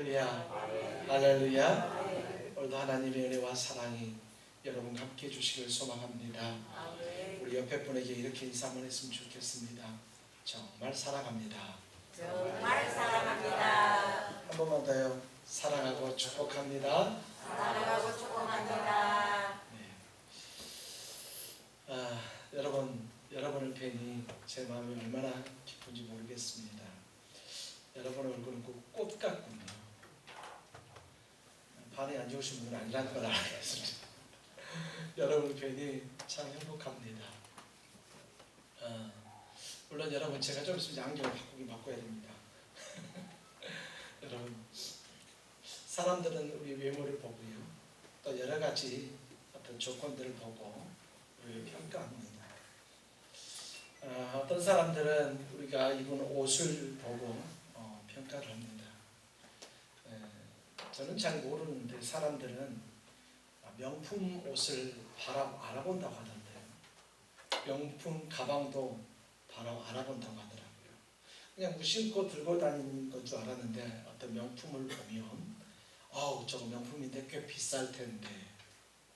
할렐루야. 할렐루야. 오늘도 하나님의 은혜와 사랑이 여러분과 함께 해주시길 소망합니다. 우리 옆에 분에게 이렇게 인사 한번 했으면 좋겠습니다. 정말 사랑합니다. 정말 사랑합니다. 한 번만 더요. 사랑하고 축복합니다. 사랑하고 축복합니다. 여러분을 뵈니 제 마음이 얼마나 기쁜지 모르겠습니다. 여러분 얼굴은 꽃 같군요. 반이 안 좋으신 분은 아니라는 걸 알겠습니다. 여러분을 뵈니 참 행복합니다. 물론 여러분 제가 좀 있으면 안경을 바꿔야 됩니다. 여러분 사람들은 우리 외모를 보고요, 또 여러 가지 어떤 조건들을 보고 우리를 평가합니다. 어떤 사람들은 우리가 입은 옷을 보고 평가를 합니다. 저는 잘 모르는데 사람들은 명품 옷을 알아본다고 하던데요. 명품 가방도 알아본다고 하더라고요. 그냥 무심코 들고 다니는 것 줄 알았는데 어떤 명품을 보면 저거 명품인데 꽤 비쌀 텐데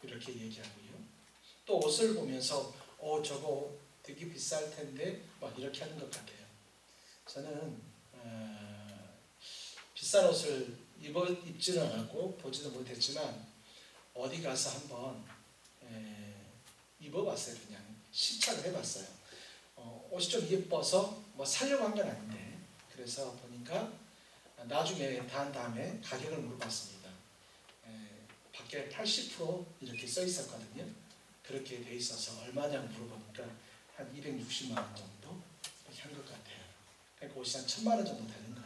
이렇게 얘기하고요. 또 옷을 보면서 저거 되게 비쌀 텐데 막 이렇게 하는 것 같아요. 저는 비싼 옷을 입지는 않았고 보지는 못했지만 어디 가서 한번 입어봤어요. 그냥 시착을 해봤어요. 옷이 좀 예뻐서 뭐 사려고 한 건 아닌데, 그래서 보니까 나중에 단 다음에 가격을 물어봤습니다. 밖에 80% 이렇게 써 있었거든요. 그렇게 돼 있어서 얼마냐고 물어보니까 한 260만 원 정도 이렇게 한 것 같아요. 그러니까 옷이 한 1000만 원 정도 되는 거예요.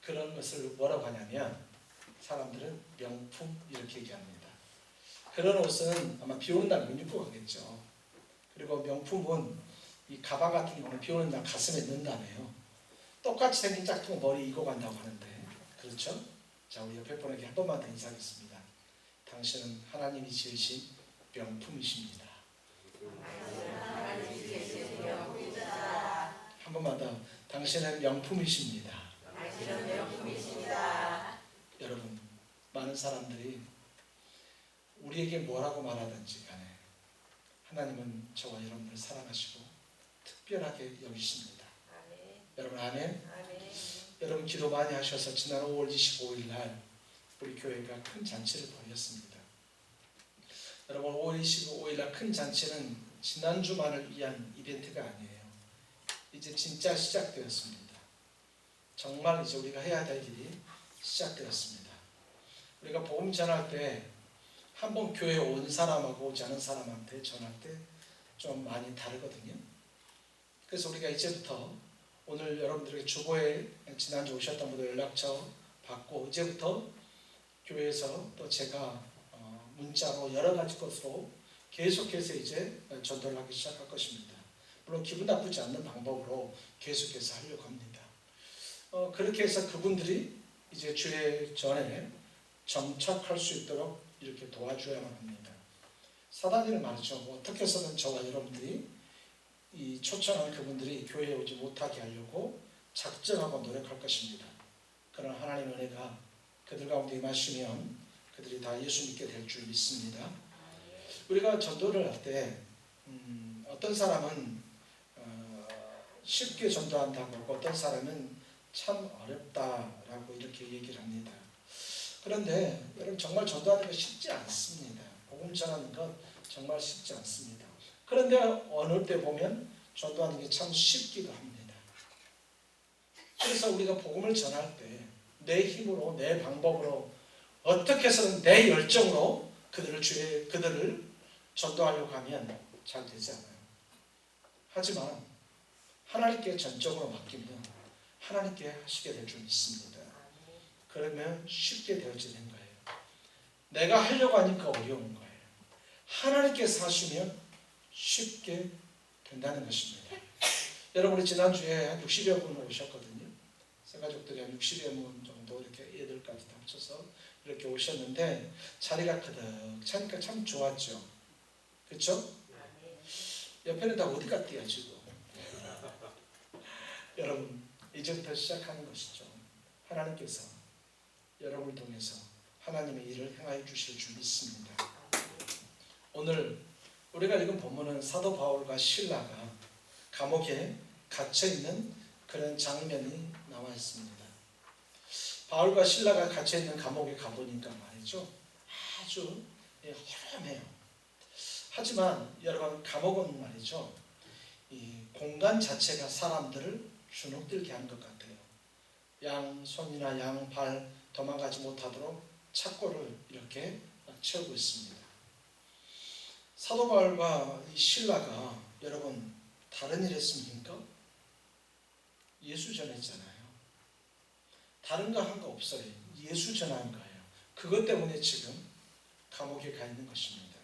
그런 것을 뭐라고 하냐면 사람들은 명품 이렇게 얘기합니다. 그런 옷은 아마 비 오는 날 못 입고 가겠죠. 그리고 명품은 이 가방 같은 경우는 비 오는 날 가슴에 넣는다네요. 똑같이 생긴 짝퉁 머리 이고 간다고 하는데, 그렇죠? 자, 우리 옆에 분에게 한 번만 더 인사하겠습니다. 당신은 하나님이 지으신 명품이십니다. 한 번만 더. 당신은 명품이십니다. 여러분, 많은 사람들이 우리에게 뭐라고 말하든지 간에 하나님은 저와 여러분을 사랑하시고 특별하게 여기십니다. 여러분 아멘? 여러분 기도 많이 하셔서 지난 5월 25일 날 우리 교회가 큰 잔치를 벌였습니다. 여러분 5월 25일 날 큰 잔치는 지난주만을 위한 이벤트가 아니에요. 이제 진짜 시작되었습니다. 정말 이제 우리가 해야 될 일이 시작되었습니다. 우리가 복음 전할 때 한 번 교회에 온 사람하고 오지 않은 사람한테 전할 때 좀 많이 다르거든요. 그래서 우리가 이제부터 오늘 여러분들에게 주보에 지난주 오셨던 분들 연락처 받고 이제부터 교회에서 또 제가 문자로 여러 가지 것으로 계속해서 이제 전도를 하기 시작할 것입니다. 물론 기분 나쁘지 않는 방법으로 계속해서 하려고 합니다. 그렇게 해서 그분들이 이제 주의 전에 정착할 수 있도록 이렇게 도와줘야만 합니다. 사단이는 말이죠. 어떻게 해서든 저와 여러분들이 이 초청한 그분들이 교회에 오지 못하게 하려고 작정하고 노력할 것입니다. 그러나 하나님의 은혜가 그들 가운데 임하시면 그들이 다 예수 믿게 될 줄 믿습니다. 우리가 전도를 할 때 어떤 사람은 쉽게 전도한다고 하고 어떤 사람은 참 어렵다라고 이렇게 얘기를 합니다. 그런데 여러분 정말 전도하는 것 쉽지 않습니다. 복음 전하는 것 정말 쉽지 않습니다. 그런데 어느 때 보면 전도하는 게 참 쉽기도 합니다. 그래서 우리가 복음을 전할 때 내 힘으로 내 방법으로 어떻게 해서든 내 열정으로 그들을 전도하려고 하면 잘 되지 않아요. 하지만 하나님께 전적으로 맡기면 하나님께 하시게 될 줄 믿습니다. 그러면 쉽게 되어지는 거예요. 내가 하려고 하니까 어려운 거예요. 하나님께서 하시면 쉽게 된다는 것입니다. 여러분이 지난주에 한 60여 분 오셨거든요. 새가족들이 한 60여 분 정도 이렇게 애들까지 다 합쳐서 이렇게 오셨는데 자리가 가득 차니까 참 좋았죠. 그렇죠? 옆에는 다 어디 갔대요 지금. 여러분 이제부터 시작하는 것이죠. 하나님께서 여러분을 통해서 하나님의 일을 행하여 주실 줄 믿습니다. 오늘 우리가 읽은 본문은 사도 바울과 실라가 감옥에 갇혀 있는 그런 장면이 나와 있습니다. 바울과 실라가 갇혀 있는 감옥에 가보니까 말이죠, 아주 허름해요. 하지만 여러분, 감옥은 말이죠, 이 공간 자체가 사람들을 주눅들게 하는 것 같아요. 양손이나 양발 도망가지 못하도록 착고를 이렇게 채우고 있습니다. 사도 바울과 이 실라가 여러분 다른 일 했습니까? 예수 전했잖아요. 다른 거 한 거 없어요. 예수 전한 거예요. 그것 때문에 지금 감옥에 가 있는 것입니다.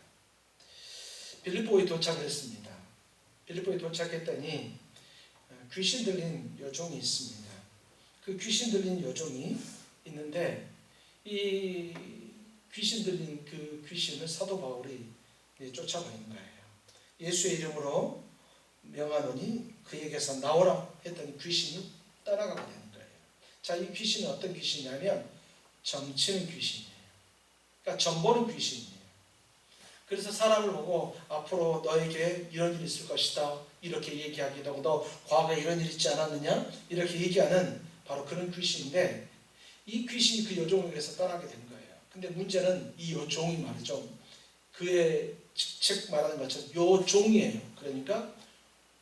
빌립보에 도착을 했습니다. 빌립보에 도착했더니 귀신 들린 여종이 있습니다. 그 귀신 들린 여종이 있는데 이 귀신 들린 그 귀신을 사도 바울이 쫓아버린 거예요. 예수의 이름으로 명하노니 그에게서 나오라 했더니 귀신이 떠나가게 되는 거예요. 자, 이 귀신은 어떤 귀신이냐면 점치는 귀신이에요. 그러니까 점보는 귀신이에요. 그래서 사람을 보고 앞으로 너에게 이런 일이 있을 것이다 이렇게 얘기하기도 하고, 너 과거에 이런 일 있지 않았느냐 이렇게 얘기하는 바로 그런 귀신인데, 이 귀신이 그 여종에게서 떠나게 된 거예요. 근데 문제는 이 여종이 말이죠, 그의 책 말하는 것처럼 여종이에요. 그러니까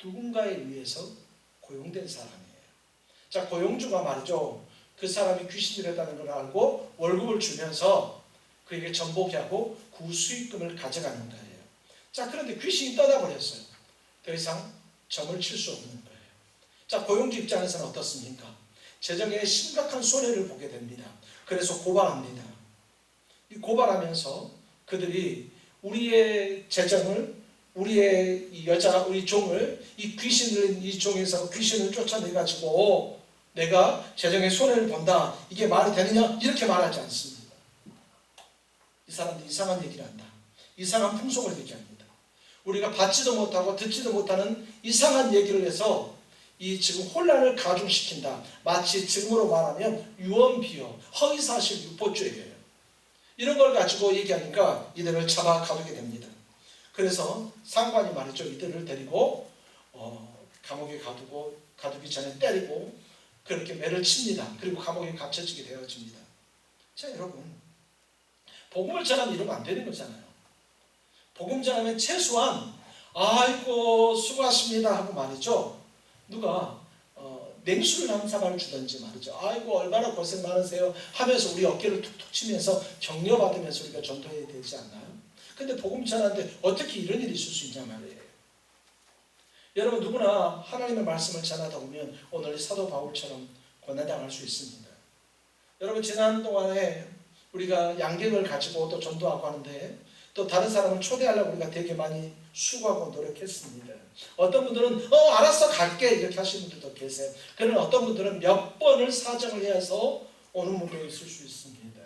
누군가에 의해서 고용된 사람이에요. 자, 고용주가 말이죠, 그 사람이 귀신 들였다는 걸 알고 월급을 주면서 그에게 전복이 하고 그 수익금을 가져가는 거예요. 자, 그런데 귀신이 떠나버렸어요. 더 이상 점을 칠 수 없는 거예요. 자, 고용주 입장에서는 어떻습니까? 재정에 심각한 손해를 보게 됩니다. 그래서 고발합니다. 이 고발하면서 그들이 우리의 재정을, 우리의 이 여자, 우리 종을 이 귀신을, 이 종에서 귀신을 쫓아내가지고 내가 재정에 손해를 본다, 이게 말이 되느냐 이렇게 말하지 않습니다. 이 사람들이 이상한 얘기를 한다. 이상한 풍속을 얘기합니다. 우리가 받지도 못하고 듣지도 못하는 이상한 얘기를 해서 이 지금 혼란을 가중시킨다. 마치 지금으로 말하면 유언비어, 허위사실 유포죄예요. 이런 걸 가지고 얘기하니까 이들을 잡아 가두게 됩니다. 그래서 상관이 말이죠, 이들을 데리고 감옥에 가두기 전에 때리고 그렇게 매를 칩니다. 그리고 감옥에 갇혀지게 되어집니다. 자, 여러분, 복음을 전하면 이러면 안 되는 거잖아요. 복음 전하면 최소한 아이고 수고하십니다 하고 말이죠, 누가 냉수를 한 사발을 주든지 말이죠, 아이고 얼마나 고생 많으세요 하면서 우리 어깨를 툭툭 치면서 격려받으면서 우리가 전도해야 되지 않나요? 근데 복음 전하는데 어떻게 이런 일이 있을 수 있냐 말이에요. 여러분, 누구나 하나님의 말씀을 전하다 보면 오늘 사도 바울처럼 고난당할 수 있습니다. 여러분, 지난 동안에 우리가 양갱을 가지고 또 전도하고 하는데 또 다른 사람을 초대하려고 우리가 되게 많이 수고하고 노력했습니다. 어떤 분들은 알았어 갈게 이렇게 하시는 분들도 계세요. 그러나 어떤 분들은 몇 번을 사정을 해서 오는 분도 있을 수 있습니다.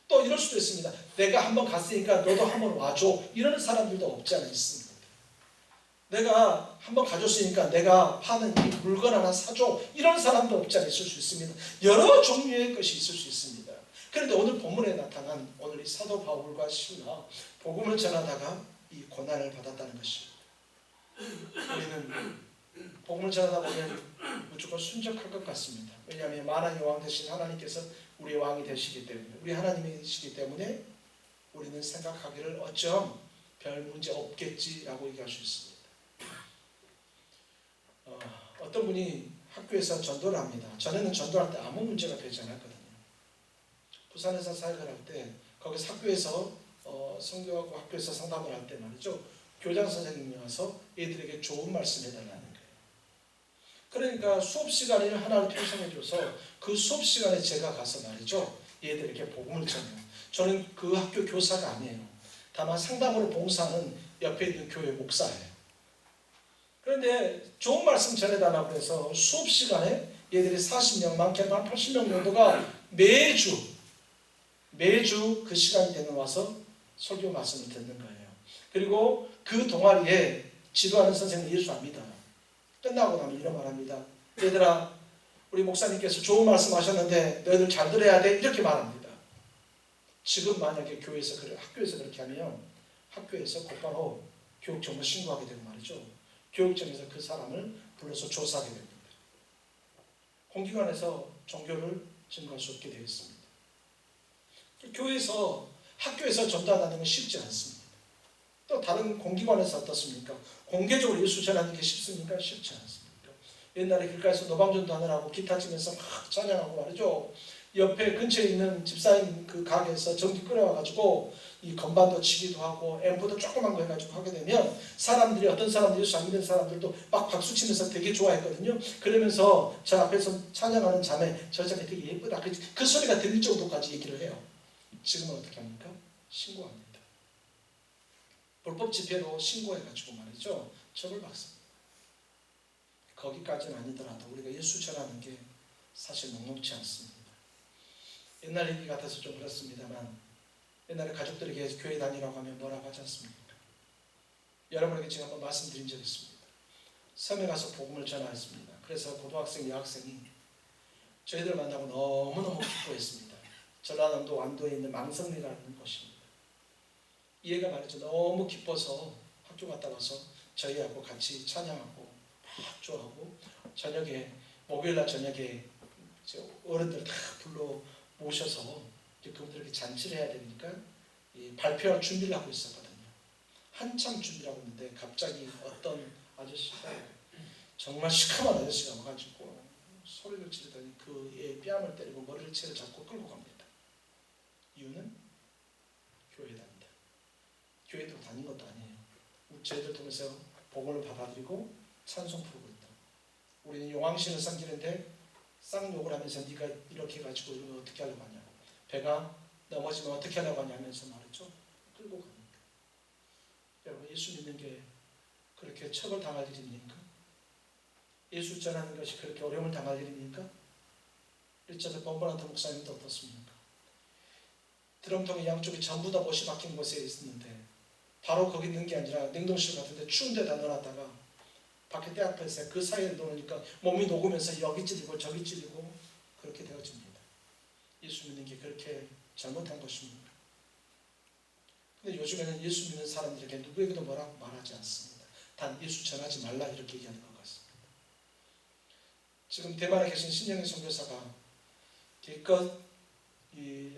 또 이럴 수도 있습니다. 내가 한번 갔으니까 너도 한번 와줘 이러는 사람들도 없지 않아 있습니다. 내가 한번 가줬으니까 내가 파는 이 물건 하나 사줘 이런 사람도 없지 않아 있을 수 있습니다. 여러 종류의 것이 있을 수 있습니다. 그런데 오늘 본문에 나타난 오늘 이 사도 바울과 실라, 복음을 전하다가 이 고난을 받았다는 것입니다. 우리는 복음을 전하다 보면 무조건 순적할 것 같습니다. 왜냐하면 만왕의 왕 되신 하나님께서 우리의 왕이 되시기 때문에, 우리 하나님이시기 때문에 우리는 생각하기를 어쩜 별 문제 없겠지라고 얘기할 수 있습니다. 어떤 분이 학교에서 전도를 합니다. 전에는 전도할 때 아무 문제가 되지 않았거든요. 부산에서 사역을 할 때 거기서 학교에서 성교하고 학교에서 상담을 할 때 말이죠, 교장 선생님이 와서 애들에게 좋은 말씀 해달라는 거예요. 그러니까 수업 시간을 하나를 편성해줘서 그 수업 시간에 제가 가서 말이죠, 얘들에게 복음을 전해요. 저는 그 학교 교사가 아니에요. 다만 상담으로 봉사하는 옆에 있는 교회 목사예요. 그런데 좋은 말씀 전해달라고 해서 수업 시간에 얘들이 40명, 많게는 한 80명 정도가 매주 그 시간이 되면 와서 설교 말씀을 듣는 거예요. 그리고 그 동아리에 지도하는 선생님이 예수 안 믿어요. 끝나고 나면 이런 말합니다. 얘들아, 우리 목사님께서 좋은 말씀 하셨는데 너희들 잘 들어야 돼 이렇게 말합니다. 지금 만약에 교회에서 학교에서 그렇게 하면 학교에서 곧바로 교육청에 신고하게 되고 말이죠. 교육청에서 그 사람을 불러서 조사하게 됩니다. 공기관에서 종교를 증거할 수 없게 되어 있습니다. 교회에서 학교에서 전도한다는 건 쉽지 않습니다. 또 다른 공기관에서 어떻습니까? 공개적으로 예수 전하는 게 쉽습니까? 쉽지 않습니다. 옛날에 길가에서 노방전도 하느라고 기타 치면서 막 찬양하고 말이죠. 옆에 근처에 있는 집사님 그 가게에서 전기 끌어와가지고 이 건반도 치기도 하고 앰프도 조그만 거 해가지고 하게 되면 사람들이 어떤 사람들이 예수 안 믿는 사람들도 막 박수 치면서 되게 좋아했거든요. 그러면서 저 앞에서 찬양하는 자매 저 자매 되게 예쁘다 그 소리가 들릴 정도까지 얘기를 해요. 지금은 어떻게 합니까? 신고합니다. 불법 집회로 신고해가지고 말이죠. 처벌받습니다. 거기까지는 아니더라도 우리가 예수 전하는 게 사실 녹록지 않습니다. 옛날 얘기 같아서 좀 그렇습니다만 옛날에 가족들에게 교회 다니라고 하면 뭐라고 하지 않습니까? 여러분에게 제가 한번 말씀드린 적이 있습니다. 섬에 가서 복음을 전하였습니다. 그래서 고등학생, 여학생이 저희들 만나고 너무너무 기뻐했습니다. 전라남도 완도에 있는 망성리라는 곳입니다. 얘가 말이죠. 너무 기뻐서 학교 갔다 와서 저희하고 같이 찬양하고 막 좋아하고 저녁에 목요일날 저녁에 어른들 다 불러 모셔서 이제 그분들에게 잔치를 해야 되니까 발표할 준비를 하고 있었거든요. 한참 준비를 하고 있는데 갑자기 어떤 아저씨가 정말 시커먼 아저씨가 와가지고 소리를 지르더니 그의 뺨을 때리고 머리를 채를 잡고 끌고 갑니다. 이유는 교회 다닌다. 교회도 다닌 것도 아니에요. 저희들 통해서 복음을 받아들이고 찬송 부르고 있다. 우리는 용왕신을 섬기는데 쌍욕을 하면서 네가 이렇게 해가지고 이러면 어떻게 하려고 하냐. 배가 넘어지면 어떻게 하려고 하냐 하면서 말이죠. 끌고 갑니다. 여러분 예수 믿는 게 그렇게 처벌당할 일입니까? 예수 전하는 것이 그렇게 어려움을 당할 일입니까? 일전에 범버란트 목사님도 어떻습니까? 드럼통의 양쪽에 전부 다 못이 박힌 곳에 있었는데 바로 거기 있는 게 아니라 냉동실 같은데 추운 데다 넣어놨다가 밖에 때 앞에 있어요. 그 사이에 놓으니까 몸이 녹으면서 여기 찌르고 저기 찌르고 그렇게 되어집니다. 예수 믿는 게 그렇게 잘못한 것입니까? 근데 요즘에는 예수 믿는 사람들에게 누구에게도 뭐라고 말하지 않습니다. 단 예수 전하지 말라 이렇게 얘기하는 것 같습니다. 지금 대만에 계신 신영희 선교사가 기껏 이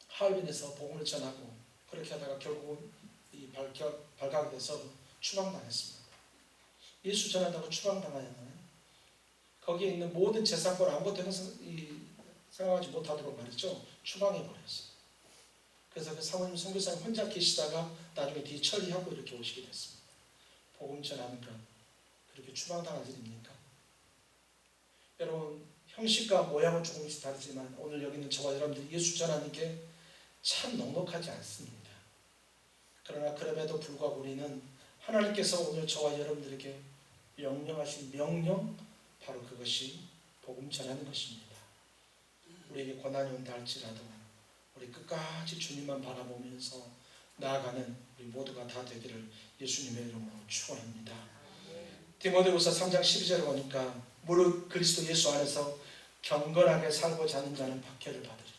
하얼빈에서 복음을 전하고 그렇게 하다가 결국 발각이 돼서 추방당했습니다. 예수 전한다고 추방당하였나요? 거기에 있는 모든 재산권 아무것도 생각하지 못하도록 말이죠. 추방해버렸어요. 그래서 그 사모님 선교사님 혼자 계시다가 나중에 뒤 처리하고 이렇게 오시게 됐습니다. 복음 전하는 것 그렇게 추방당할 일입니까? 여러분 형식과 모양은 조금씩 다르지만 오늘 여기 있는 저와 여러분들이 예수 전하는 게 참 넉넉하지 않습니다. 그러나 그럼에도 불구하고 우리는 하나님께서 오늘 저와 여러분들에게 명령하신 명령 바로 그것이 복음 전하는 것입니다. 우리에게 고난이 온다 할지라도 우리 끝까지 주님만 바라보면서 나아가는 우리 모두가 다 되기를 예수님의 이름으로 축원합니다. 디모데후서 3장 12절에 보니까 무릇 그리스도 예수 안에서 경건하게 살고자 하는 자는 박해를 받으리라.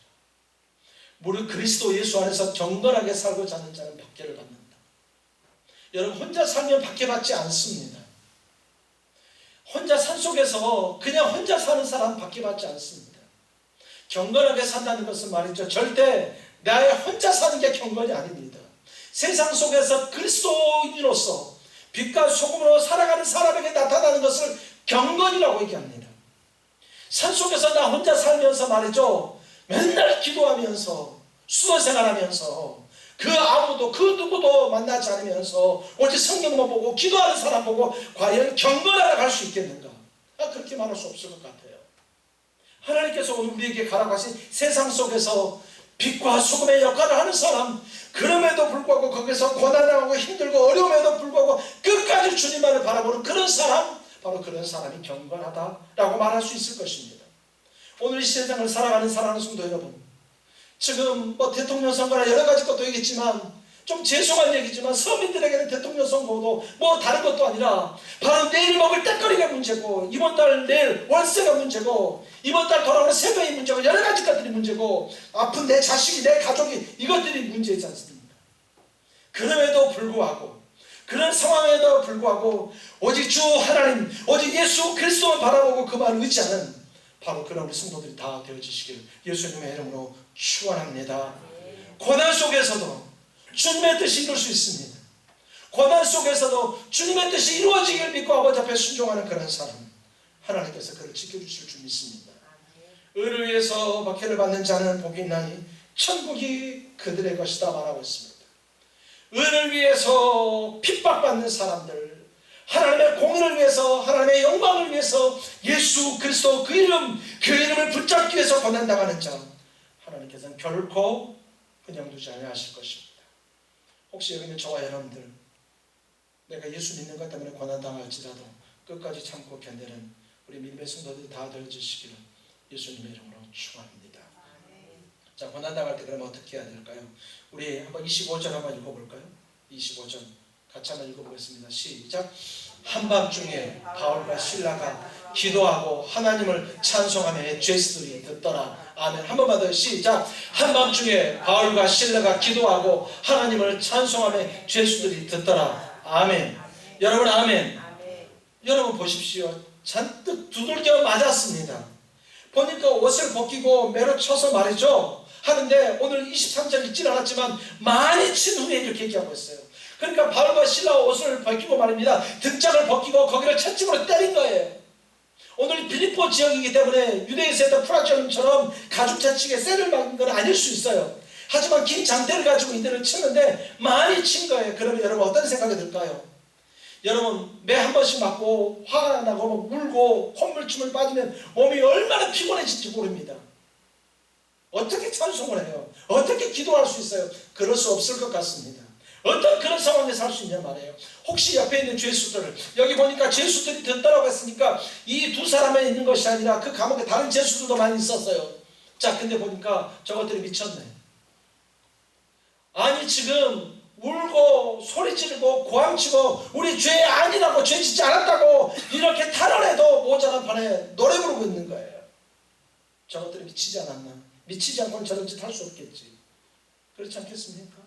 무릇 그리스도 예수 안에서 경건하게 살고자 하는 자는 박해를 받는다. 여러분 혼자 살면 박해받지 않습니다. 혼자 산속에서 그냥 혼자 사는 사람 박해받지 않습니다. 경건하게 산다는 것은 말이죠. 절대 나의 혼자 사는 게 경건이 아닙니다. 세상 속에서 그리스도인으로서 빛과 소금으로 살아가는 사람에게 나타나는 것을 경건이라고 얘기합니다. 산속에서 나 혼자 살면서 말이죠. 맨날 기도하면서 수도생활하면서 그 아무도 그 누구도 만나지 않으면서 오직 성경만 보고 기도하는 사람 보고 과연 경건하러 갈 수 있겠는가? 그렇게 말할 수 없을 것 같아요. 하나님께서 오늘 우리에게 가라고 하신 세상 속에서 빛과 소금의 역할을 하는 사람, 그럼에도 불구하고 거기서 고난당하고 힘들고 어려움에도 불구하고 끝까지 주님만을 바라보는 그런 사람, 바로 그런 사람이 경건하다라고 말할 수 있을 것입니다. 오늘 이 세상을 살아가는 사랑하는 성도 여러분, 지금 대통령 선거나 여러 가지 것도 있겠지만 좀 죄송한 얘기지만 서민들에게는 대통령 선거도 뭐 다른 것도 아니라 바로 내일 먹을 떡거리가 문제고, 이번 달 내일 월세가 문제고, 이번 달 돌아오는 세금이 문제고, 여러 가지 것들이 문제고, 아픈 내 자식이, 내 가족이, 이것들이 문제이지 않습니까? 그럼에도 불구하고, 그런 상황에도 불구하고 오직 주 하나님, 오직 예수 그리스도만 바라보고 그만 의지하는 바로 그런 우리 성도들이 다 되어지시길 예수님의 이름으로 축원합니다. 고난 속에서도 주님의 뜻이 이룰 수 있습니다. 고난 속에서도 주님의 뜻이 이루어지길 믿고 아버지 앞에 순종하는 그런 사람, 하나님께서 그를 지켜주실 줄 믿습니다. 의를 위해서 박해를 받는 자는 복이 있나니 천국이 그들의 것이다 말하고 있습니다. 의를 위해서 핍박받는 사람들, 하나님의 공의를 위해서, 하나님의 영광을 위해서 예수 그리스도 그 이름을 붙잡기 위해서 고난당하는 자, 하나님께서는 결코 그냥 두지 아니하실 것입니다. 혹시 여기 있는 저와 여러분들, 내가 예수 믿는 것 때문에 고난당할지라도 끝까지 참고 견디는 우리 믿음의 성도들이 다 되어주시기를 예수님의 이름으로 축원합니다. 자, 고난당할 때 그러면 어떻게 해야 될까요? 우리 한번 25절 한번 읽어볼까요? 25절 같이 한번 읽어보겠습니다. 시작. 한밤중에 바울과 실라가 기도하고 하나님을 찬송하며 죄수들이 듣더라. 아멘. 한 번만 더 시작. 한밤중에 바울과 실라가 기도하고 하나님을 찬송하며 죄수들이 듣더라. 아멘. 여러분 아멘. 여러분 보십시오. 잔뜩 두들겨 맞았습니다. 보니까 옷을 벗기고 매로 쳐서 말이죠 하는데, 오늘 23절 읽진 않았지만 많이 친 후에 이렇게 얘기하고 있어요. 그러니까 바울과 실라가 옷을 벗기고 말입니다, 등짝을 벗기고 거기를 채찍으로 때린 거예요. 오늘 빌립보 지역이기 때문에 유대에서 했던 프라지언처럼 가죽 채찍에 쇠를 막은 건 아닐 수 있어요. 하지만 긴 장대를 가지고 이들을 치는데 많이 친 거예요. 그러면 여러분 어떤 생각이 들까요? 여러분 매 한 번씩 맞고 화가 나고 울고 콧물춤을 빠지면 몸이 얼마나 피곤해질지 모릅니다. 어떻게 찬송을 해요? 어떻게 기도할 수 있어요? 그럴 수 없을 것 같습니다. 어떤 그런 상황에서 할 수 있냐 말이에요. 혹시 옆에 있는 죄수들을, 여기 보니까 죄수들이 듣더라고 했으니까 이 두 사람에 있는 것이 아니라 그 감옥에 다른 죄수들도 많이 있었어요. 자, 근데 보니까 저것들이 미쳤네. 아니 지금 울고 소리 지르고 고함치고 우리 죄 아니라고, 죄 짓지 않았다고 이렇게 탄원해도 모자란 판에 노래 부르고 있는 거예요. 저것들이 미치지 않았나? 미치지 않고는 저런 짓 할 수 없겠지. 그렇지 않겠습니까?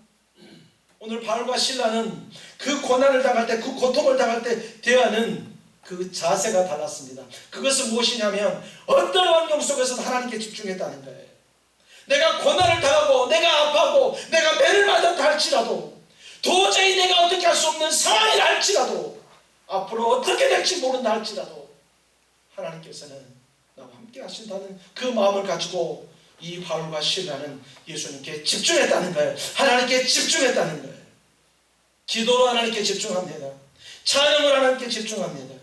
오늘 바울과 실라는 그 고난을 당할 때, 그 고통을 당할 때 대하는 그 자세가 달랐습니다. 그것은 무엇이냐면 어떤 환경 속에서도 하나님께 집중했다는 거예요. 내가 고난을 당하고 내가 아파하고 내가 매를 맞았다 할지라도, 도저히 내가 어떻게 할 수 없는 상황이라 할지라도, 앞으로 어떻게 될지 모른다 할지라도 하나님께서는 나와 함께 하신다는 그 마음을 가지고 이 바울과 실라는 예수님께 집중했다는 거예요. 하나님께 집중했다는 거예요. 기도로 하나님께 집중합니다. 찬양을 하나님께 집중합니다.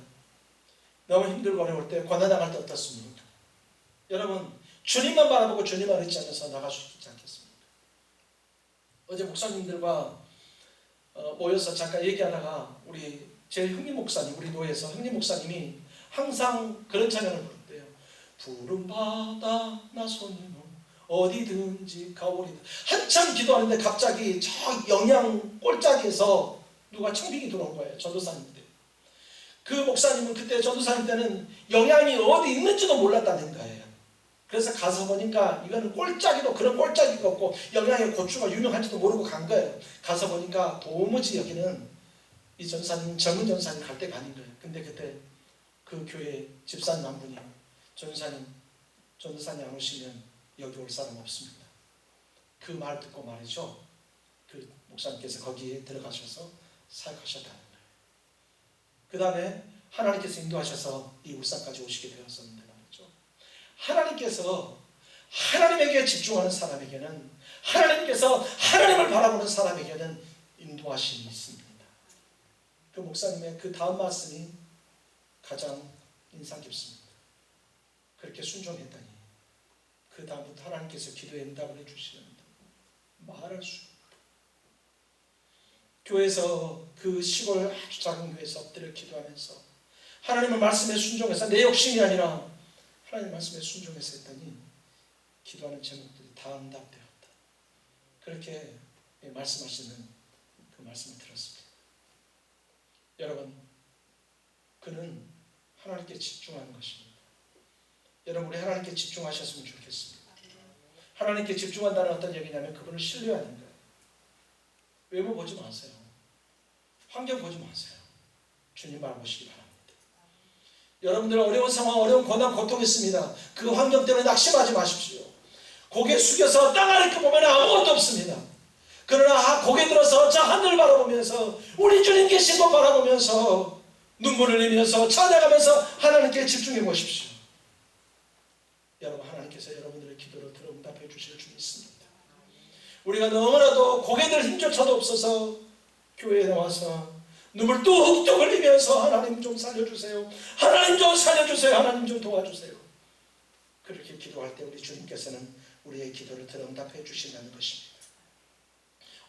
너무 힘들고 어려울 때, 고난당할 때 어떻습니까? 여러분 주님만 바라보고 주님만 의지하면서 나갈 수 있지 않겠습니까? 어제 목사님들과 모여서 잠깐 얘기하다가 우리 제 형님 목사님, 우리 노예에서 형님 목사님이 항상 그런 찬양을 부른대요. 푸른 바다 나서는 어디든지 가오리다. 한참 기도하는데 갑자기 저 영양 꼴짝에서 누가 청빙이 들어온 거예요. 전도사님 때. 그 목사님은 그때 전도사님 때는 영양이 어디 있는지도 몰랐다는 거예요. 그래서 가서 보니까 이거는 꼴짝이도 그런 꼴짝이가 없고 영양의 고추가 유명한지도 모르고 간 거예요. 가서 보니까 도무지 여기는 이 전사님, 젊은 전사님 갈 데가 아닌 거예요. 근데 그때 그 교회 집사님 한 분이 전도사님 안 오시면 여기 올 사람 없습니다. 그 말 듣고 말이죠, 그 목사님께서 거기에 들어가셔서 사역하셨다는 거예요. 그 다음에 하나님께서 인도하셔서 이 울산까지 오시게 되었었는데 말이죠, 하나님께서 하나님에게 집중하는 사람에게는, 하나님께서 하나님을 바라보는 사람에게는 인도하심이 있습니다. 그 목사님의 그 다음 말씀이 가장 인상 깊습니다. 그렇게 순종했다니 그 다음부터 하나님께서 기도에 응답을 해주시는데 말할 수 없다. 교회에서, 그 시골 아주 작은 교회에서 엎드려 기도하면서 하나님의 말씀에 순종해서, 내 욕심이 아니라 하나님의 말씀에 순종해서 했더니 기도하는 제목들이 다 응답되었다. 그렇게 말씀하시는 그 말씀을 들었습니다. 여러분, 그는 하나님께 집중하는 것입니다. 여러분, 우리 하나님께 집중하셨으면 좋겠습니다. 하나님께 집중한다는 어떤 얘기냐면 그분을 신뢰하는 거예요. 외모 보지 마세요. 환경 보지 마세요. 주님만 보시기 바랍니다. 여러분들 어려운 상황, 어려운 고난, 고통 있습니다. 그 환경 때문에 낙심하지 마십시오. 고개 숙여서 땅 아래 보면 아무것도 없습니다. 그러나 고개 들어서 저 하늘을 바라보면서 우리 주님 계신 것 바라보면서 눈물을 흘리면서 찬양하면서 하나님께 집중해 보십시오. 여러분, 하나님께서 여러분들의 기도를 들어 응답해 주실 줄 믿습니다. 우리가 너무나도 고개들 힘조차도 없어서 교회에 나와서 눈물 뚝뚝 흘리면서 하나님 좀 살려주세요. 하나님 좀 살려주세요. 하나님 좀 도와주세요. 그렇게 기도할 때 우리 주님께서는 우리의 기도를 들어 응답해 주신다는 것입니다.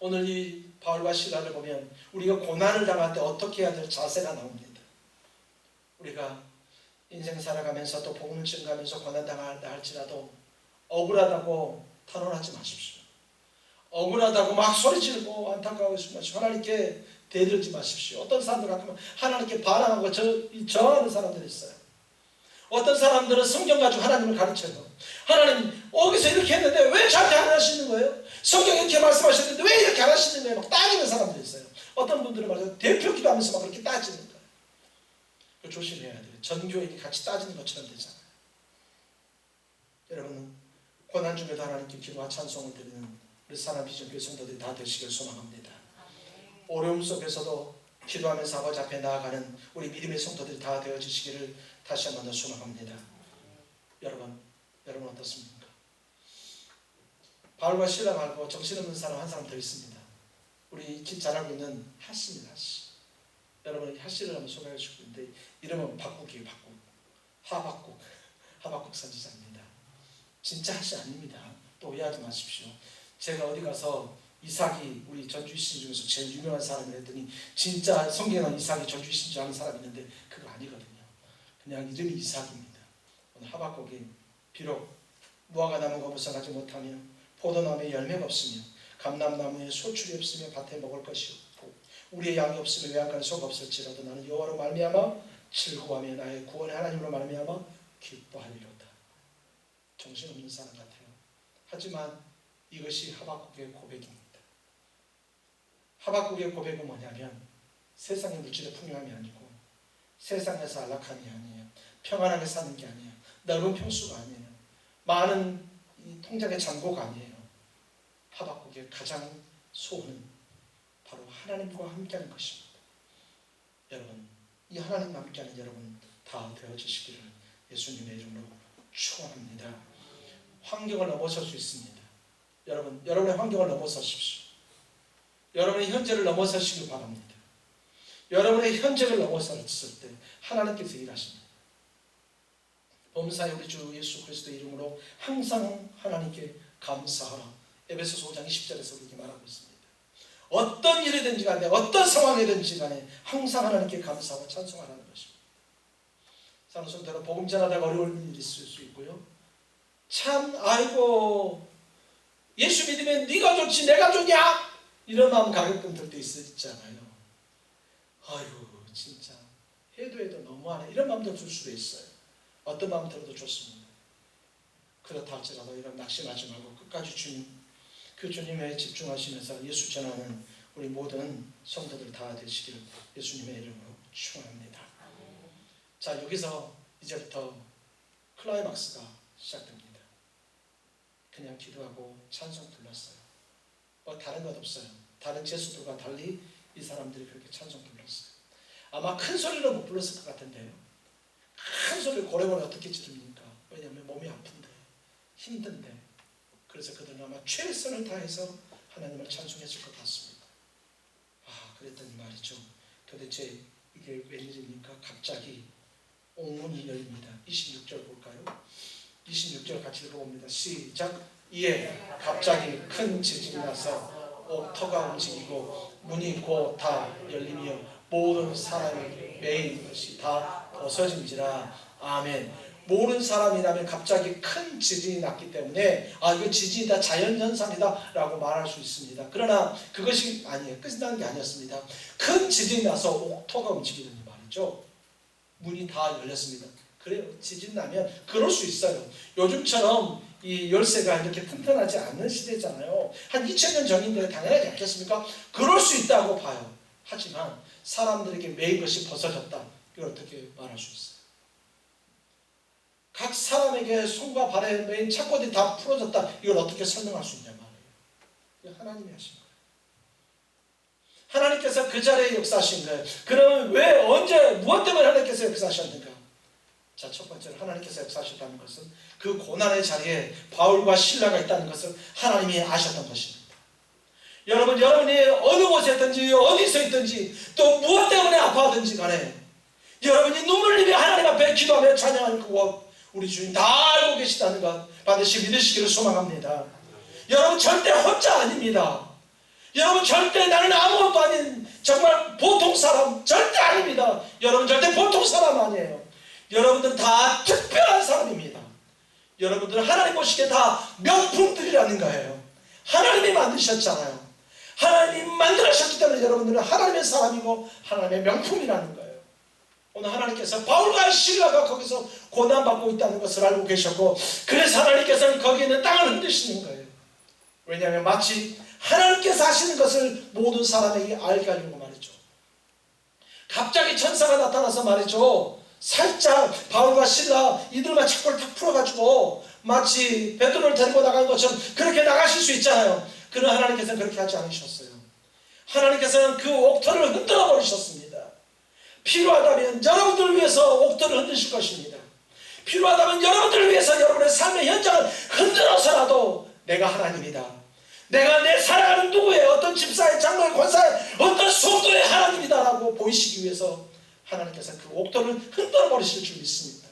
오늘 이 바울과 시라를 보면 우리가 고난을 당할 때 어떻게 해야 될 자세가 나옵니다. 우리가 인생 살아가면서 또 복음을 증가하면서 고난 당한다 할지라도 억울하다고 탄원하지 마십시오. 억울하다고 막 소리 지르고 안타까워하지 마시고 하나님께 대들지 마십시오. 어떤 사람들 같으면 하나님께 반항하고 저항하는 사람들이 있어요. 어떤 사람들은 성경 가지고 하나님을 가르쳐요. 하나님 여기서 이렇게 했는데 왜 저렇게 안 하시는 거예요? 성경에 이렇게 말씀하셨는데 왜 이렇게 안 하시는 거예요? 막 따지는 사람들이 있어요. 어떤 분들은 말해서 대표 기도하면서 막 그렇게 따지는 거예요. 조심해야 돼요. 전교인이 같이 따지는 것처럼 되잖아요. 여러분, 고난 중에도 하나님께 기도와 찬송을 드리는 우리 사람 비전교회 성도들이 다 되시길 소망합니다. 어려움 속에서도 기도하면서 아버지 앞에 나아가는 우리 믿음의 성도들이 다 되어지시기를 다시 한 번 더 소망합니다. 여러분 어떻습니까? 바울과 실라 말고 정신없는 사람 한 사람 더 있습니다. 우리 잘 알고 있는 하씨입니다. 하씨. 여러분 하씨를 한번 소개해 주고 있는데 이름은 박국이에요. 박국. 하박국 선지자입니다. 진짜 하씨 아닙니다. 또 오해하지 마십시오. 제가 어디 가서 이삭이 우리 전주이신 중에서 제일 유명한 사람을 했더니 진짜 성경에 이삭이 전주이신 줄 아는 사람이 있는데 그거 아니거든요. 그냥 이름이 이삭입니다. 오늘 하박국이 비록 무화과 나무가 무성하지 못하며 포도나무에 열매가 없으며 감람나무에 소출이 없으며 밭에 먹을 것이 없고 우리의 양이 없으며 외양간에 소가 없을지라도 나는 여호와로 말미암아 즐거워하며 나의 구원의 하나님으로 말미암아 기뻐하리로다. 정신없는 사람 같아요. 하지만 이것이 하박국의 고백입니다. 하박국의 고백은 뭐냐면 세상의 물질의 풍요함이 아니고 세상에서 안락함이 아니에요. 평안하게 사는 게 아니에요. 넓은 평수가 아니에요. 많은 이 통장의 잔고가 아니에요. 하박국의 가장 소원은 바로 하나님과 함께하는 것입니다. 여러분, 이 하나님과 함께하는 여러분 다 되어주시기를 예수님의 이름으로 축원합니다. 환경을 넘어설 수 있습니다. 여러분의 환경을 넘어서십시오. 여러분의 현재를 넘어서시길 바랍니다. 여러분의 현재를 넘어섰을 때 하나님께서 일하십니다. 범사에 우리 주 예수 그리스도의 이름으로 항상 하나님께 감사하라. 에베소서 5장 20절에서 그렇게 말하고 있습니다. 어떤 일이든지 간에 어떤 상황이든지 간에 항상 하나님께 감사하고 찬송하라는 것입니다. 사는 성도는 복음 전하다가 어려울 일이 있을 수 있고요. 참 아이고 예수 믿으면 네가 좋지 내가 좋냐? 이런 마음 가격금 들 때 있잖아요. 아이고 진짜 해도 너무하네. 이런 마음도 들 수도 있어요. 어떤 마음 들어도 좋습니다. 그렇다 할지라도 이런 낙심하지 말고 끝까지 그 주님에 집중하시면서 예수 전하는 우리 모든 성도들 다 되시길 예수님의 이름으로 축원합니다. 자, 여기서 이제부터 클라이막스가 시작됩니다. 그냥 기도하고 찬송 불렀어요. 다른 것 없어요. 다른 제수들과 달리 이 사람들이 그렇게 찬송 불렀어요. 아마 큰 소리로 못 불렀을 것 같은데요. 큰 소리를 고래고래 어떻게 지릅니까? 왜냐하면 몸이 아픈데 힘든데. 그래서 그들은 아마 최선을 다해서 하나님을 찬송했을 것 같습니다. 그랬더니 말이죠. 도대체 이게 웬일입니까? 갑자기 옥문이 열립니다. 26절 볼까요? 26절 같이 읽어봅니다. 시작. 이에 갑자기 큰 지진이 나서 옥터가 움직이고 문이 곧 다 열리며 모든 사람이 매인 것이 다 벗어진지라. 아멘. 모르는 사람이라면 갑자기 큰 지진이 났기 때문에 이거 지진이다, 자연현상이다 라고 말할 수 있습니다. 그러나 그것이 아니에요. 끝난 게 아니었습니다. 큰 지진이 나서 옥토가 움직이는 말이죠. 문이 다 열렸습니다. 그래요. 지진 나면 그럴 수 있어요. 요즘처럼 이 열쇠가 이렇게 튼튼하지 않는 시대잖아요. 한 2000년 전인데 당연하지 않겠습니까? 그럴 수 있다고 봐요. 하지만 사람들에게 매인 것이 벗어졌다. 이걸 어떻게 말할 수 있어요? 각 사람에게 손과 발에 매인 착고들이 다 풀어졌다. 이걸 어떻게 설명할 수 있냐 말이에요. 하나님이 하신 거예요. 하나님께서 그 자리에 역사하신 거예요. 그러면 왜, 언제, 무엇 때문에 하나님께서 역사하셨는가? 자, 첫 번째로 하나님께서 역사하셨다는 것은 그 고난의 자리에 바울과 실라가 있다는 것을 하나님이 아셨던 것입니다. 여러분이 어느 곳에 있든지 어디서 있든지 또 무엇 때문에 아파하든지 간에 여러분이 눈물 흘리며 하나님 앞에 기도하며 찬양하는 그곳 우리 주님 다 알고 계시다는 것 반드시 믿으시기를 소망합니다. 여러분 절대 혼자 아닙니다. 여러분 절대 나는 아무것도 아닌 정말 보통 사람 절대 아닙니다. 여러분 절대 보통 사람 아니에요. 여러분들은 다 특별한 사람입니다. 여러분들은 하나님 보시기에 다 명품들이라는 거예요. 하나님이 만드셨잖아요. 하나님 만들으셨기 때문에 여러분들은 하나님의 사람이고 하나님의 명품이라는 거예요. 오늘 하나님께서 바울과 실라가 거기서 고난받고 있다는 것을 알고 계셨고 그래서 하나님께서는 거기에 있는 땅을 흔드시는 거예요. 왜냐하면 마치 하나님께서 하시는 것을 모든 사람에게 알게 하려고 말이죠. 갑자기 천사가 나타나서 말이죠. 살짝 바울과 실라 이들만 착고를 탁 풀어가지고 마치 베드로를 데리고 나간 것처럼 그렇게 나가실 수 있잖아요. 그러나 하나님께서는 그렇게 하지 않으셨어요. 하나님께서는 그 옥토를 흔들어 버리셨습니다. 필요하다면 여러분들을 위해서 옥토를 흔드실 것입니다. 필요하다면 여러분들을 위해서 여러분의 삶의 현장을 흔들어서라도 내가 하나님이다. 내가 내 사랑하는 누구의 어떤 집사의 장로의 권사의 어떤 성도의 하나님이다 라고 보이시기 위해서 하나님께서 그 옥토를 흔들어 버리실 줄 믿습니다.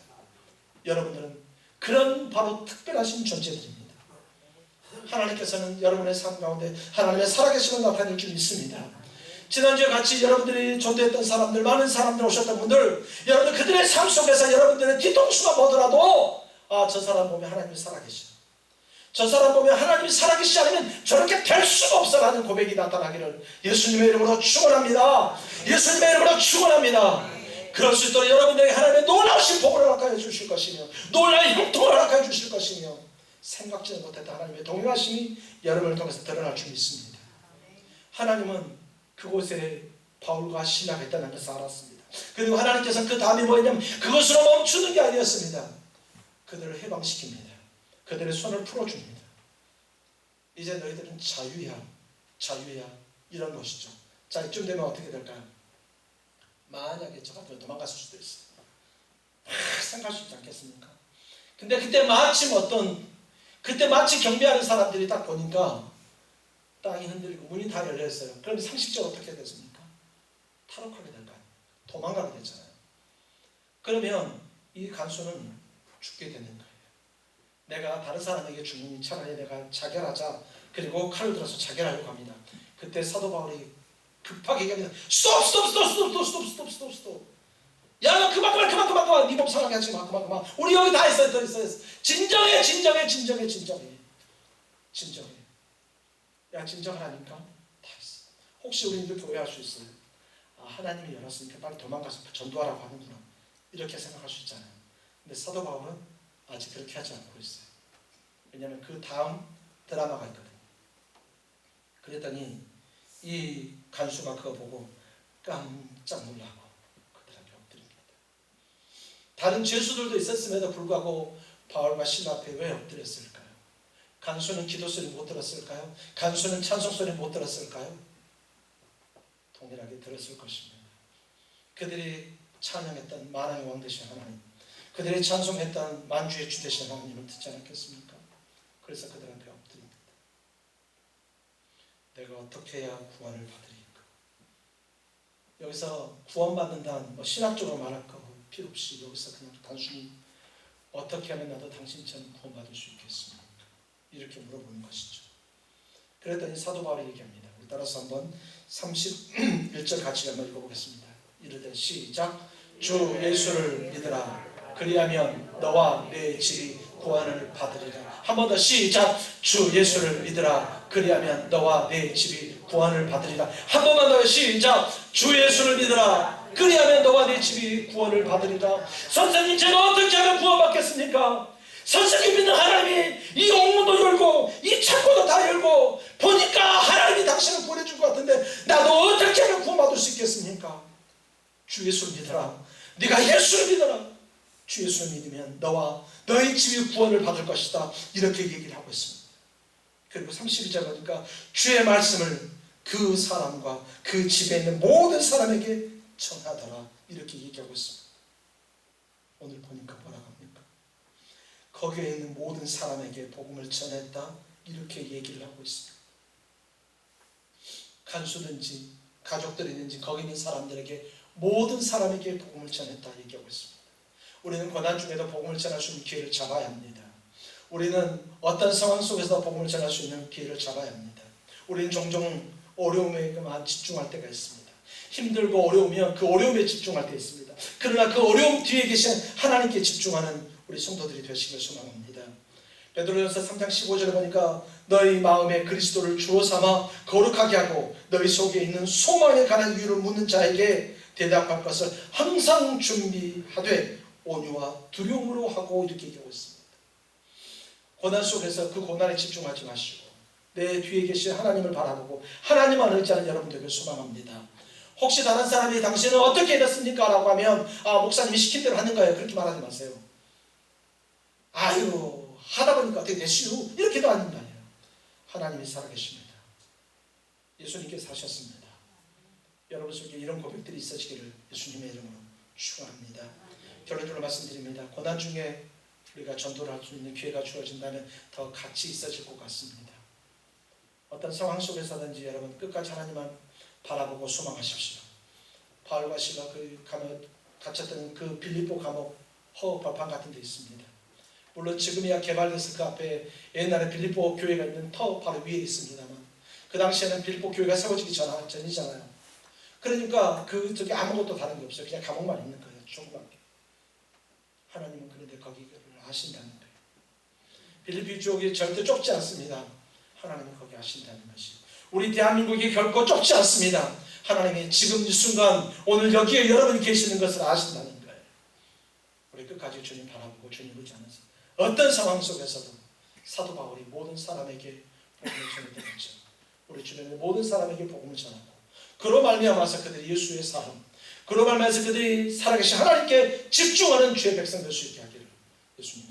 여러분들은 그런 바로 특별하신 존재들입니다. 하나님께서는 여러분의 삶 가운데 하나님의 살아계심을 나타낼 줄 믿습니다. 지난주에 같이 여러분들이 전도했던 사람들 많은 사람들 오셨던 분들 여러분들 그들의 삶 속에서 여러분들의 뒤통수가 뭐더라도 저 사람 보면 하나님이 살아계셔. 저 사람 보면 하나님이 살아계시지 않으면 저렇게 될 수가 없어라는 고백이 나타나기를 예수님의 이름으로 축원합니다. 예수님의 이름으로 축원합니다. 그럴 수 있도록 여러분들에게 하나님의 놀라우신 복을 허락하여 주실 것이며 놀라운 형통을 허락하여 주실 것이며 생각지도 못했던 하나님의 동행하심이 여러분을 통해서 드러날 줄 믿습니다. 하나님은 그곳에 바울과 실라가 있다는 것을 알았습니다. 그리고 하나님께서는 그 다음에 뭐였냐면 그것으로 멈추는 게 아니었습니다. 그들을 해방시킵니다. 그들의 손을 풀어줍니다. 이제 너희들은 자유야 자유야 이런 것이죠. 자, 이쯤 되면 어떻게 될까요? 만약에 저 같으면 도망갔을 수도 있어요. 생각할 수 있지 않겠습니까? 근데 그때 마치 경비하는 사람들이 딱 보니까 땅이 흔들리고 문이 다 열려있어요. 그럼 상식적으로 어떻게 됐습니까? 탈옥하게 될까요? 도망가게 되잖아요. 그러면 이 간수는 죽게 되는 거예요. 내가 다른 사람에게 죽으니 차라리 내가 자결하자. 그리고 칼을 들어서 자결하려고 합니다. 그때 사도 바울이 급하게 얘기합니다. 스톱. 야, 너 그만. 네 몸 상하게 하지 마. 그만. 우리 여기 다 있어요. 진정해. 야, 진정하라니까. 다 있어. 혹시 우리 이렇게 오해할 수 있어요. 하나님이 열었으니까 빨리 도망가서 전도하라고 하는구나. 이렇게 생각할 수 있잖아요. 근데 사도 바울은 아직 그렇게 하지 않고 있어요. 왜냐하면 그 다음 드라마가 있거든요. 그랬더니 이 간수가 그거 보고 깜짝 놀라고 그들 앞에 엎드립니다. 다른 죄수들도 있었음에도 불구하고 바울과 실라 앞에 왜 엎드렸을까요? 간수는 기도 소리 못 들었을까요? 간수는 찬송 소리 못 들었을까요? 동일하게 들었을 것입니다. 그들이 찬양했던 만왕의 왕 되신 하나님, 그들이 찬송했던 만주의 주 되신 하나님을 듣지 않았겠습니까? 그래서 그들 앞에 엎드립니다. 내가 어떻게 해야 구원을 받으리까? 여기서 구원받는다는 신학적으로 말할 거 필요 없이 여기서 그냥 단순히 어떻게 하면 나도 당신처럼 구원받을 수 있겠습니까? 이렇게 물어보는 것이죠. 그랬더니 사도 바울이 얘기합니다. 우리 따라서 한번 31절 같이 한번 읽어보겠습니다. 이르되 시작. 주 예수를 믿으라. 그리하면 너와 내 집이 구원을 받으리라. 한 번 더 시작. 주 예수를 믿으라. 그리하면 너와 내 집이 구원을 받으리라. 한 번만 더 시작. 주 예수를 믿으라. 그리하면 너와 내 집이 구원을 받으리라. 선생님, 제가 어떻게 하면 구원받겠습니까? 선생님 믿는 하나님이 이 옥문도 열고 이 창고도 다 열고 보니까 하나님이 당신을 보내줄 것 같은데 나도 어떻게 하면 구원받을 수 있겠습니까? 주 예수를 믿어라. 네가 예수를 믿어라. 주 예수를 믿으면 너와 너의 집이 구원을 받을 것이다. 이렇게 얘기를 하고 있습니다. 그리고 32절 보니까 주의 말씀을 그 사람과 그 집에 있는 모든 사람에게 전하더라. 이렇게 얘기하고 있습니다. 오늘 보니까 뭐라고 합니까? 거기에 있는 모든 사람에게 복음을 전했다. 이렇게 얘기를 하고 있습니다. 간수든지 가족들이 있는지 거기 있는 사람들에게 모든 사람에게 복음을 전했다 얘기하고 있습니다. 우리는 고난 중에도 복음을 전할 수 있는 기회를 잡아야 합니다. 우리는 어떤 상황 속에서 복음을 전할 수 있는 기회를 잡아야 합니다. 우리는 종종 어려움에만 집중할 때가 있습니다. 힘들고 어려우면 그 어려움에 집중할 때 있습니다. 그러나 그 어려움 뒤에 계신 하나님께 집중하는 우리 성도들이 되시길 소망합니다. 베드로전서 3장 15절에 보니까 너희 마음에 그리스도를 주로 삼아 거룩하게 하고 너희 속에 있는 소망에 관한 이유를 묻는 자에게 대답할 것을 항상 준비하되 온유와 두려움으로 하고 이렇게 얘기하고 있습니다. 고난 속에서 그 고난에 집중하지 마시고 내 뒤에 계신 하나님을 바라보고 하나님만 의지하는 여러분 되길 소망합니다. 혹시 다른 사람이 당신은 어떻게 됐습니까? 라고 하면 목사님이 시킨 대로 하는 거예요. 그렇게 말하지 마세요. 아유 하다 보니까 어떻게 됐슈? 이렇게도 아닌 거 아니에요. 하나님이 살아계십니다. 예수님께 사셨습니다. 여러분 속에 이런 고백들이 있으시기를 예수님의 이름으로 축원합니다. 결론적으로 말씀드립니다. 고난 중에 우리가 전도를 할 수 있는 기회가 주어진다면 더 같이 있어질 것 같습니다. 어떤 상황 속에서든지 여러분 끝까지 하나님만 바라보고 소망하십시오. 바울과 시가 갇혔던 그 빌립보 감옥 허벌판 같은 데 있습니다. 물론 지금이야 개발돼서 그 앞에 옛날에 빌립보 교회가 있는 터 바로 위에 있습니다만 그 당시에는 빌립보 교회가 세워지기 전이잖아요. 그러니까 저기 아무것도 다른 게 없어요. 그냥 감옥만 있는 거예요. 조그맣게. 하나님은 그런데 거기를 아신다는 거예요. 빌립보 쪽이 절대 좁지 않습니다. 하나님은 거기 아신다는 것이. 우리 대한민국이 결코 좁지 않습니다. 하나님이 지금 이 순간 오늘 여기에 여러분이 계시는 것을 아신다는 거예요. 우리 끝까지 주님 바라보고 주님 의지하면서 어떤 상황 속에서도 사도 바울이 모든 사람에게 복음을 전했던 것처럼 우리 주변의 모든 사람에게 복음을 전하고 그로 말미암아서 그들이 예수의 사람, 그로 말미암아서 그들이 살아계신 하나님께 집중하는 주의 백성 될 수 있게 하기를 예수님